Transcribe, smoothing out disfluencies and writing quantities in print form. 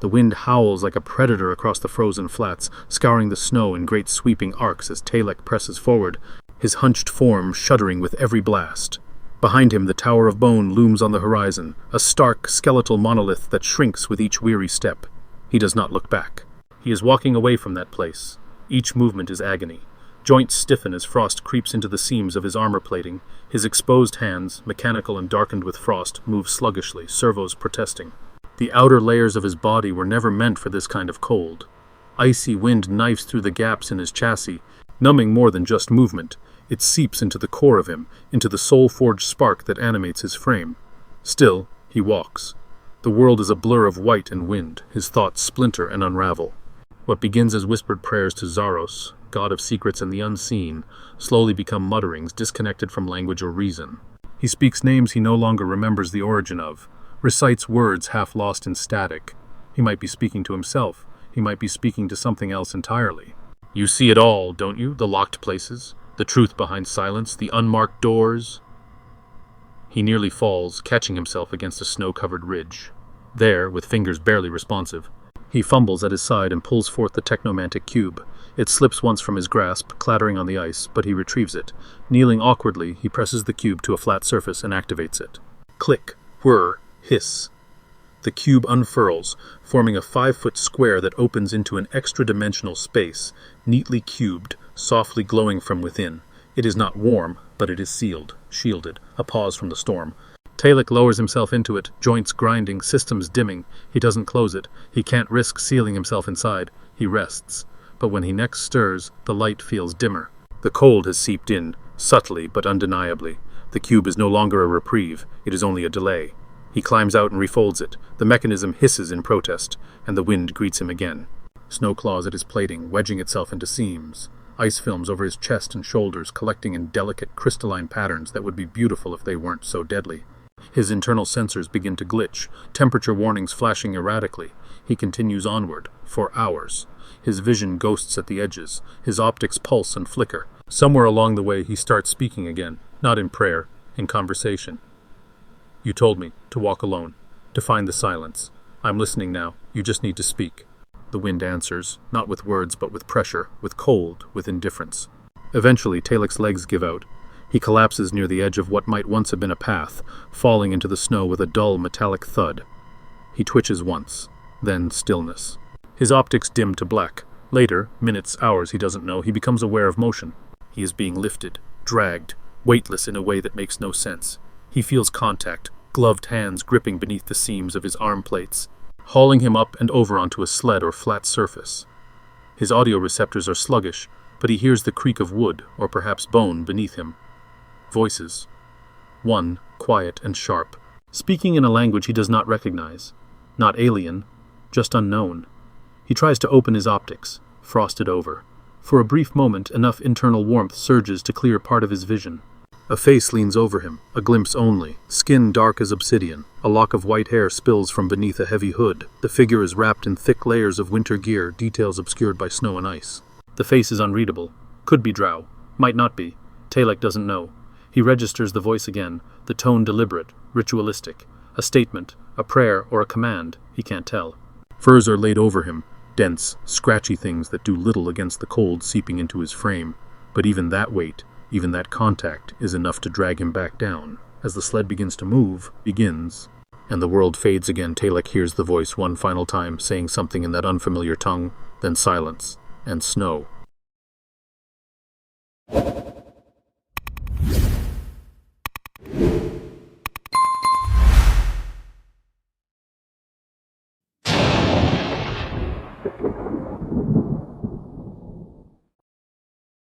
The wind howls like a predator across the frozen flats, scouring the snow in great sweeping arcs as Teylek presses forward, his hunched form shuddering with every blast. Behind him, the Tower of Bone looms on the horizon, a stark, skeletal monolith that shrinks with each weary step. He does not look back. He is walking away from that place. Each movement is agony. Joints stiffen as frost creeps into the seams of his armor plating. His exposed hands, mechanical and darkened with frost, move sluggishly, servos protesting. The outer layers of his body were never meant for this kind of cold. Icy wind knifes through the gaps in his chassis, numbing more than just movement. It seeps into the core of him, into the soul-forged spark that animates his frame. Still, he walks. The world is a blur of white and wind. His thoughts splinter and unravel. What begins as whispered prayers to Xaros, god of secrets and the unseen, slowly become mutterings disconnected from language or reason. He speaks names he no longer remembers the origin of, recites words half lost in static. He might be speaking to himself. He might be speaking to something else entirely. You see it all, don't you? The locked places, the truth behind silence, the unmarked doors. He nearly falls, catching himself against a snow-covered ridge. There, with fingers barely responsive, he fumbles at his side and pulls forth the Technomantic Cube. It slips once from his grasp, clattering on the ice, but he retrieves it. Kneeling awkwardly, he presses the cube to a flat surface and activates it. Click, whir, hiss. The cube unfurls, forming a 5-foot square that opens into an extra-dimensional space, neatly cubed, softly glowing from within. It is not warm, but it is sealed, shielded, a pause from the storm. Teylek lowers himself into it, joints grinding, systems dimming. He doesn't close it. He can't risk sealing himself inside. He rests. But when he next stirs, the light feels dimmer. The cold has seeped in, subtly but undeniably. The cube is no longer a reprieve. It is only a delay. He climbs out and refolds it. The mechanism hisses in protest, and the wind greets him again. Snow claws at his plating, wedging itself into seams. Ice films over his chest and shoulders, collecting in delicate crystalline patterns that would be beautiful if they weren't so deadly. His internal sensors begin to glitch, temperature warnings flashing erratically. He continues onward, for hours. His vision ghosts at the edges. His optics pulse and flicker. Somewhere along the way he starts speaking again, not in prayer, in conversation. You told me to walk alone, to find the silence. I'm listening now. You just need to speak. The wind answers, not with words but with pressure, with cold, with indifference. Eventually, Teylek's legs give out. He collapses near the edge of what might once have been a path, falling into the snow with a dull metallic thud. He twitches once, then stillness. His optics dim to black. Later, minutes, hours, he doesn't know, he becomes aware of motion. He is being lifted, dragged, weightless in a way that makes no sense. He feels contact, gloved hands gripping beneath the seams of his arm plates, hauling him up and over onto a sled or flat surface. His audio receptors are sluggish, but he hears the creak of wood, or perhaps bone, beneath him. Voices. One, quiet and sharp, speaking in a language he does not recognize. Not alien, just unknown. He tries to open his optics, frosted over. For a brief moment, enough internal warmth surges to clear part of his vision. A face leans over him, a glimpse only, skin dark as obsidian. A lock of white hair spills from beneath a heavy hood. The figure is wrapped in thick layers of winter gear, details obscured by snow and ice. The face is unreadable. Could be drow. Might not be. Teylek doesn't know. He registers the voice again, the tone deliberate, ritualistic. A statement, a prayer, or a command, he can't tell. Furs are laid over him, dense, scratchy things that do little against the cold seeping into his frame. But even that weight, even that contact, is enough to drag him back down. As the sled begins to move, and the world fades again, Teylek hears the voice one final time, saying something in that unfamiliar tongue, then silence, and snow.